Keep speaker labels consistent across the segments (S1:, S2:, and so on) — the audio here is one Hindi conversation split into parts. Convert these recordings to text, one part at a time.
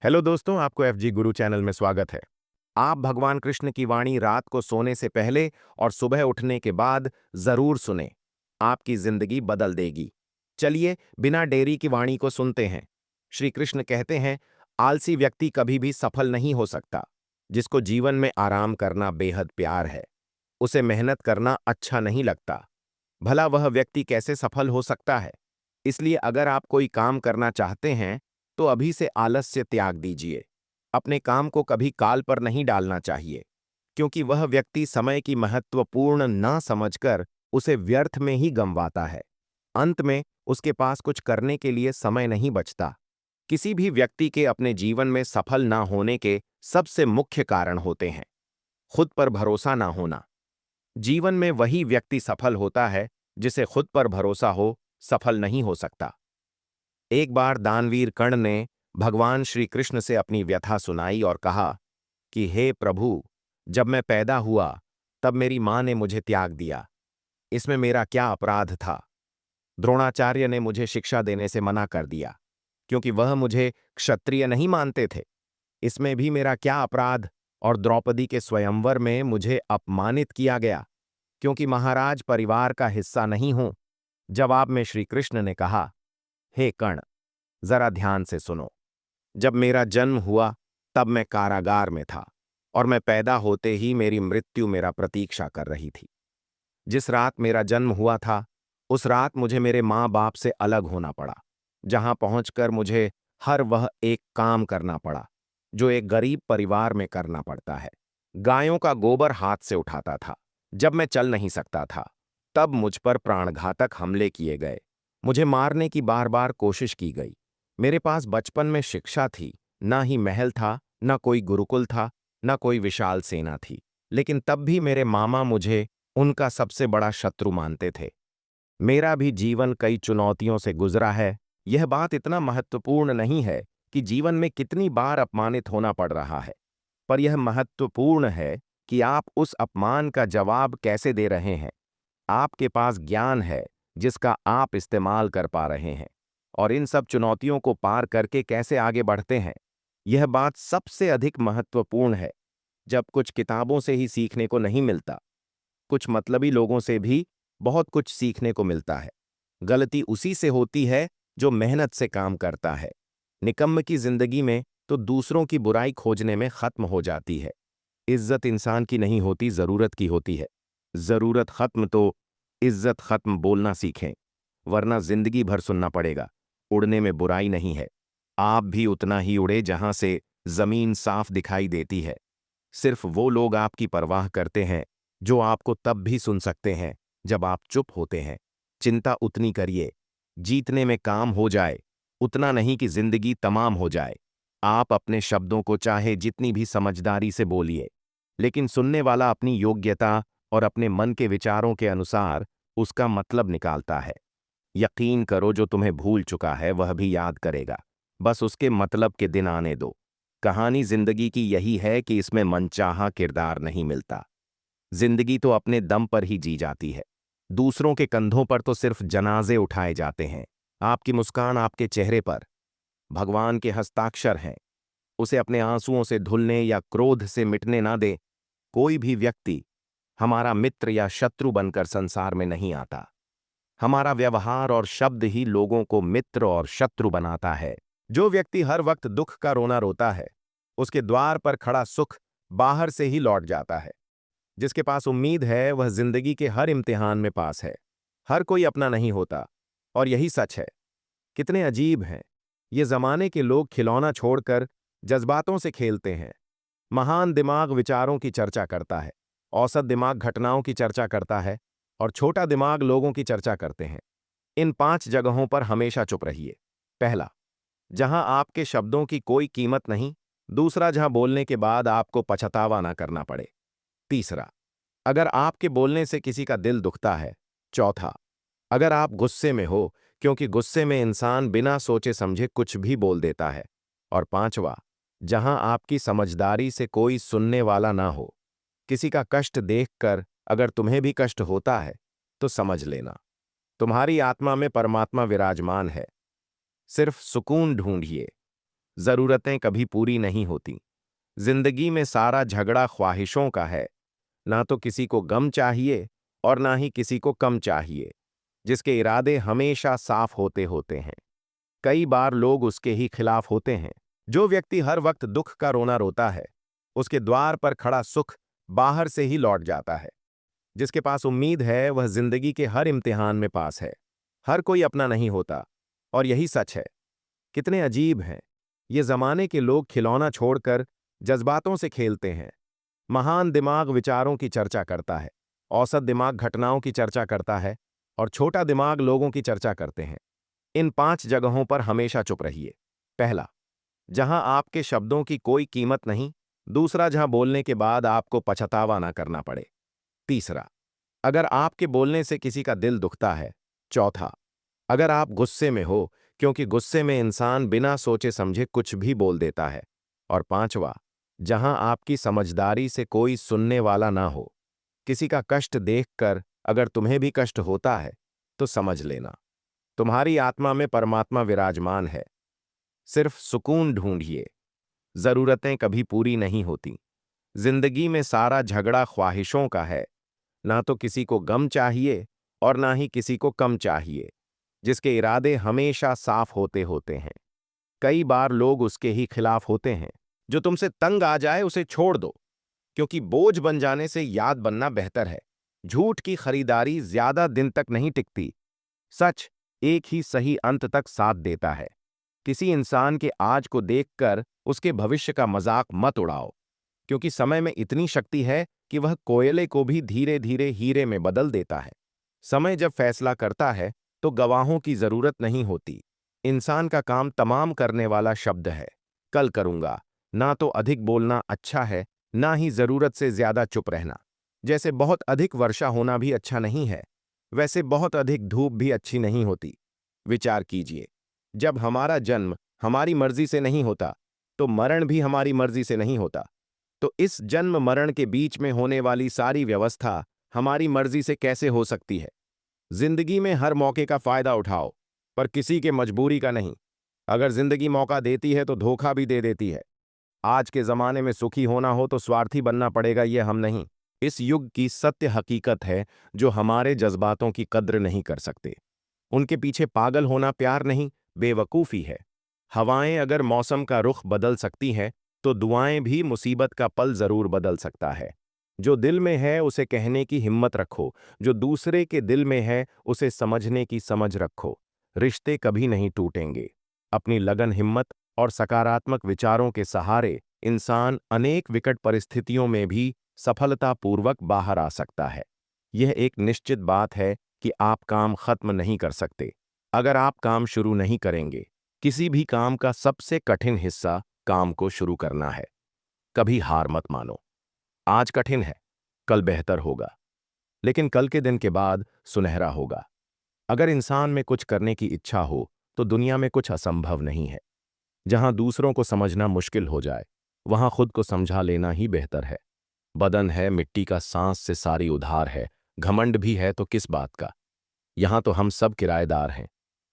S1: हेलो दोस्तों, आपको एफजी गुरु चैनल में स्वागत है। आप भगवान कृष्ण की वाणी रात को सोने से पहले और सुबह उठने के बाद जरूर सुने। आपकी जिंदगी बदल देगी। चलिए बिना देरी की वाणी को सुनते हैं। श्री कृष्ण कहते हैं, आलसी व्यक्ति कभी भी सफल नहीं हो सकता। जिसको जीवन में आराम करना बेहद प्यार है, उसे मेहनत करना अच्छा नहीं लगता। भला वह व्यक्ति कैसे सफल हो सकता है? इसलिए अगर आप कोई काम करना चाहते हैं तो अभी से आलस्य त्याग दीजिए। अपने काम को कभी काल पर नहीं डालना चाहिए, क्योंकि वह व्यक्ति समय की महत्वपूर्ण ना समझकर उसे व्यर्थ में ही गंवाता है। अंत में उसके पास कुछ करने के लिए समय नहीं बचता। किसी भी व्यक्ति के अपने जीवन में सफल ना होने के सबसे मुख्य कारण होते हैं खुद पर भरोसा ना होना। जीवन में वही व्यक्ति सफल होता है जिसे खुद पर भरोसा हो, सफल नहीं हो सकता। एक बार दानवीर कर्ण ने भगवान श्री कृष्ण से अपनी व्यथा सुनाई और कहा कि हे प्रभु, जब मैं पैदा हुआ तब मेरी मां ने मुझे त्याग दिया। इसमें मेरा क्या अपराध था? द्रोणाचार्य ने मुझे शिक्षा देने से मना कर दिया, क्योंकि वह मुझे क्षत्रिय नहीं मानते थे। इसमें भी मेरा क्या अपराध? और द्रौपदी के स्वयंवर में मुझे अपमानित किया गया, क्योंकि महाराज परिवार का हिस्सा नहीं हूं। जवाब में श्री कृष्ण ने कहा, हे कर्ण, जरा ध्यान से सुनो। जब मेरा जन्म हुआ तब मैं कारागार में था, और मैं पैदा होते ही मेरी मृत्यु मेरा प्रतीक्षा कर रही थी। जिस रात मेरा जन्म हुआ था उस रात मुझे मेरे माँ बाप से अलग होना पड़ा, जहां पहुंचकर मुझे हर वह एक काम करना पड़ा जो एक गरीब परिवार में करना पड़ता है। गायों का गोबर हाथ से उठाता था। जब मैं चल नहीं सकता था तब मुझ पर प्राणघातक हमले किए गए। मुझे मारने की बार बार कोशिश की गई। मेरे पास बचपन में शिक्षा थी, ना ही महल था, ना कोई गुरुकुल था, ना कोई विशाल सेना थी। लेकिन तब भी मेरे मामा मुझे उनका सबसे बड़ा शत्रु मानते थे। मेरा भी जीवन कई चुनौतियों से गुजरा है। यह बात इतना महत्वपूर्ण नहीं है कि जीवन में कितनी बार अपमानित होना पड़ रहा है, पर यह महत्वपूर्ण है कि आप उस अपमान का जवाब कैसे दे रहे हैं। आपके पास ज्ञान है जिसका आप इस्तेमाल कर पा रहे हैं, और इन सब चुनौतियों को पार करके कैसे आगे बढ़ते हैं। यह बात सबसे अधिक महत्वपूर्ण है। जब कुछ किताबों से ही सीखने को नहीं मिलता, कुछ मतलबी लोगों से भी बहुत कुछ सीखने को मिलता है। गलती उसी से होती है जो मेहनत से काम करता है। निकम्म की जिंदगी में तो दूसरों की बुराई खोजने में खत्म हो जाती है। इज्जत इंसान की नहीं होती, जरूरत की होती है। जरूरत खत्म तो इज्जत खत्म बोलना सीखें, वरना जिंदगी भर सुनना पड़ेगा। उड़ने में बुराई नहीं है। आप भी उतना ही उड़े जहां से जमीन साफ दिखाई देती है। सिर्फ वो लोग आपकी परवाह करते हैं जो आपको तब भी सुन सकते हैं जब आप चुप होते हैं। चिंता उतनी करिए जीतने में काम हो जाए, उतना नहीं कि जिंदगी तमाम हो जाए। आप अपने शब्दों को चाहे जितनी भी समझदारी से बोलिए, लेकिन सुनने वाला अपनी योग्यता और अपने मन के विचारों के अनुसार उसका मतलब निकालता है। यकीन करो, जो तुम्हें भूल चुका है वह भी याद करेगा। बस उसके मतलब के दिन आने दो। कहानी जिंदगी की यही है कि इसमें मनचाहा किरदार नहीं मिलता। जिंदगी तो अपने दम पर ही जी जाती है। दूसरों के कंधों पर तो सिर्फ जनाजे उठाए जाते हैं। आपकी मुस्कान आपके चेहरे पर भगवान के हस्ताक्षर हैं। उसे अपने आंसुओं से धुलने या क्रोध से मिटने ना दे। कोई भी व्यक्ति हमारा मित्र या शत्रु बनकर संसार में नहीं आता। हमारा व्यवहार और शब्द ही लोगों को मित्र और शत्रु बनाता है। जो व्यक्ति हर वक्त दुख का रोना रोता है, उसके द्वार पर खड़ा सुख बाहर से ही लौट जाता है। जिसके पास उम्मीद है वह जिंदगी के हर इम्तिहान में पास है। हर कोई अपना नहीं होता, और यही सच है। कितने अजीब हैं ये जमाने के लोग, खिलौना छोड़कर जज्बातों से खेलते हैं। महान दिमाग विचारों की चर्चा करता है, औसत दिमाग घटनाओं की चर्चा करता है, और छोटा दिमाग लोगों की चर्चा करते हैं। इन 5 जगहों पर हमेशा चुप रहिए। पहला, जहां आपके शब्दों की कोई कीमत नहीं। दूसरा, जहां बोलने के बाद आपको पछतावा ना करना पड़े। तीसरा, अगर आपके बोलने से किसी का दिल दुखता है। चौथा, अगर आप गुस्से में हो, क्योंकि गुस्से में इंसान बिना सोचे समझे कुछ भी बोल देता है। और पांचवा, जहां आपकी समझदारी से कोई सुनने वाला ना हो। किसी का कष्ट देखकर अगर तुम्हें भी कष्ट होता है तो समझ लेना, तुम्हारी आत्मा में परमात्मा विराजमान है। सिर्फ सुकून ढूंढिए। जरूरतें कभी पूरी नहीं होती। जिंदगी में सारा झगड़ा ख्वाहिशों का है। ना तो किसी को गम चाहिए और ना ही किसी को कम चाहिए, जिसके इरादे हमेशा साफ होते होते हैं। कई बार लोग उसके ही खिलाफ होते हैं। जो व्यक्ति हर वक्त दुख का रोना रोता है, उसके द्वार पर खड़ा सुख बाहर से ही लौट जाता है। जिसके पास उम्मीद है, वह जिंदगी के हर इम्तिहान में पास है। हर कोई अपना नहीं होता, और यही सच है। कितने अजीब हैं ये जमाने के लोग, खिलौना छोड़कर जज्बातों से खेलते हैं। महान दिमाग विचारों की चर्चा करता है, औसत दिमाग घटनाओं की चर्चा करता है, और छोटा दिमाग लोगों की चर्चा करते हैं। इन 5 जगहों पर हमेशा चुप रहिए। पहला, जहां आपके शब्दों की कोई कीमत नहीं। दूसरा, जहां बोलने के बाद आपको पछतावा ना करना पड़े। तीसरा, अगर आपके बोलने से किसी का दिल दुखता है। चौथा, अगर आप गुस्से में हो, क्योंकि गुस्से में इंसान बिना सोचे समझे कुछ भी बोल देता है। और पांचवा, जहां आपकी समझदारी से कोई सुनने वाला ना हो। किसी का कष्ट देखकर अगर तुम्हें भी कष्ट होता है, तो समझ लेना तुम्हारी आत्मा में परमात्मा विराजमान है। सिर्फ सुकून ढूंढिए। जरूरतें कभी पूरी नहीं होती। जिंदगी में सारा झगड़ा ख्वाहिशों का है। ना तो किसी को गम चाहिए और ना ही किसी को कम चाहिए, जिसके इरादे हमेशा साफ होते होते हैं। कई बार लोग उसके ही खिलाफ होते हैं। जो तुमसे तंग आ जाए उसे छोड़ दो, क्योंकि बोझ बन जाने से याद बनना बेहतर है। झूठ की खरीदारी ज्यादा दिन तक नहीं टिकती। सच एक ही सही अंत तक साथ देता है। किसी इंसान के आज को देखकर उसके भविष्य का मजाक मत उड़ाओ, क्योंकि समय में इतनी शक्ति है कि वह कोयले को भी धीरे धीरे हीरे में बदल देता है। समय जब फैसला करता है, तो गवाहों की जरूरत नहीं होती। इंसान का काम तमाम करने वाला शब्द है। कल करूंगा। ना तो अधिक बोलना अच्छा है, ना ही जरूरत से ज्यादा चुप रहना। जैसे बहुत अधिक वर्षा होना भी अच्छा नहीं है, वैसे बहुत अधिक धूप भी अच्छी नहीं होती। विचार कीजिए, जब हमारा जन्म हमारी मर्जी से नहीं होता, तो मरण भी हमारी मर्जी से नहीं होता। तो इस जन्म मरण के बीच में होने वाली सारी व्यवस्था हमारी मर्जी से कैसे हो सकती है? जिंदगी में हर मौके का फायदा उठाओ, पर किसी के मजबूरी का नहीं। अगर जिंदगी मौका देती है तो धोखा भी दे देती है। आज के जमाने में सुखी होना हो तो स्वार्थी बनना पड़ेगा, ये हम नहीं। इस युग की सत्य हकीकत है, जो हमारे जज्बातों की कद्र नहीं कर सकते। उनके पीछे पागल होना प्यार नहीं, बेवकूफ़ी है। हवाएं अगर मौसम का रुख बदल सकती हैं, तो दुआएं भी मुसीबत का पल जरूर बदल सकता है। जो दिल में है उसे कहने की हिम्मत रखो, जो दूसरे के दिल में है उसे समझने की समझ रखो। रिश्ते कभी नहीं टूटेंगे। अपनी लगन, हिम्मत और सकारात्मक विचारों के सहारे इंसान अनेक विकट परिस्थितियों में भी सफलतापूर्वक बाहर आ सकता है। यह एक निश्चित बात है कि आप काम खत्म नहीं कर सकते, अगर आप काम शुरू नहीं करेंगे। किसी भी काम का सबसे कठिन हिस्सा काम को शुरू करना है। कभी हार मत मानो। आज कठिन है, कल बेहतर होगा, लेकिन कल के दिन के बाद सुनहरा होगा। अगर इंसान में कुछ करने की इच्छा हो, तो दुनिया में कुछ असंभव नहीं है। जहां दूसरों को समझना मुश्किल हो जाए, वहां खुद को समझा लेना ही बेहतर है। बदन है मिट्टी का, सांस से सारी उधार है। घमंड भी है तो किस बात का? यहां तो हम सब किराएदार हैं।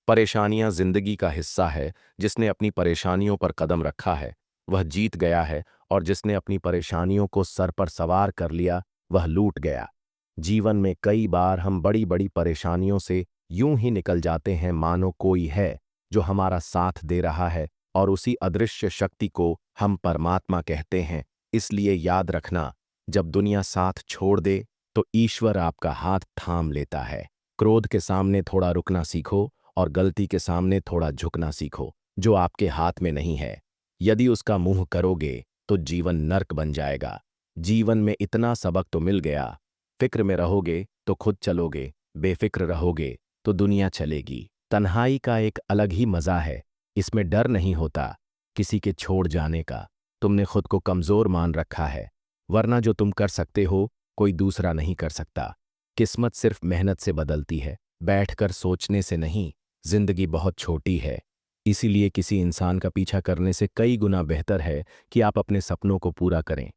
S1: परेशानियां जिंदगी का हिस्सा है। जिसने अपनी परेशानियों पर कदम रखा है, वह जीत गया है, और जिसने अपनी परेशानियों को सर पर सवार कर लिया, वह लूट गया। जीवन में कई बार हम बड़ी बड़ी परेशानियों से यूं ही निकल जाते हैं, मानो कोई है जो हमारा साथ दे रहा है, और उसी अदृश्य शक्ति को हम परमात्मा कहते हैं। इसलिए याद रखना, जब दुनिया साथ छोड़ दे, तो ईश्वर आपका हाथ थाम लेता है। क्रोध के सामने थोड़ा रुकना सीखो, और गलती के सामने थोड़ा झुकना सीखो। जो आपके हाथ में नहीं है, यदि उसका मुंह करोगे तो जीवन नर्क बन जाएगा। जीवन में इतना सबक तो मिल गया। फिक्र में रहोगे तो खुद चलोगे, बेफिक्र रहोगे तो दुनिया चलेगी। तन्हाई का एक अलग ही मजा है। इसमें डर नहीं होता किसी के छोड़ जाने का। तुमने खुद को कमजोर मान रखा है, वरना जो तुम कर सकते हो, कोई दूसरा नहीं कर सकता। किस्मत सिर्फ मेहनत से बदलती है, बैठकर सोचने से नहीं। जिंदगी बहुत छोटी है, इसीलिए किसी इंसान का पीछा करने से कई गुना बेहतर है कि आप अपने सपनों को पूरा करें।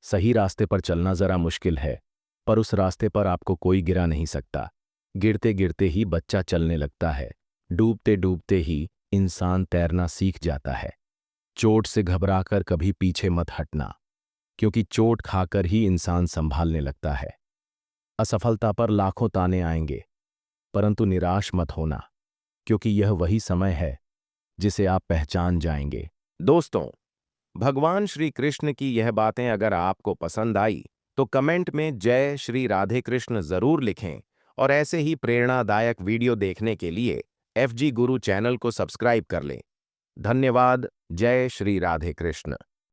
S1: सही रास्ते पर चलना जरा मुश्किल है, पर उस रास्ते पर आपको कोई गिरा नहीं सकता। गिरते गिरते ही बच्चा चलने लगता है, डूबते डूबते ही इंसान तैरना सीख जाता है। चोट से घबराकर कभी पीछे मत हटना, क्योंकि चोट खाकर ही इंसान संभालने लगता है। असफलता पर लाखों ताने आएंगे, परंतु निराश मत होना, क्योंकि यह वही समय है जिसे आप पहचान जाएंगे। दोस्तों, भगवान श्री कृष्ण की यह बातें अगर आपको पसंद आई तो कमेंट में जय श्री राधे कृष्ण जरूर लिखें और ऐसे ही प्रेरणादायक वीडियो देखने के लिए एफजी गुरु चैनल को सब्सक्राइब कर लें। धन्यवाद। जय श्री राधे कृष्ण।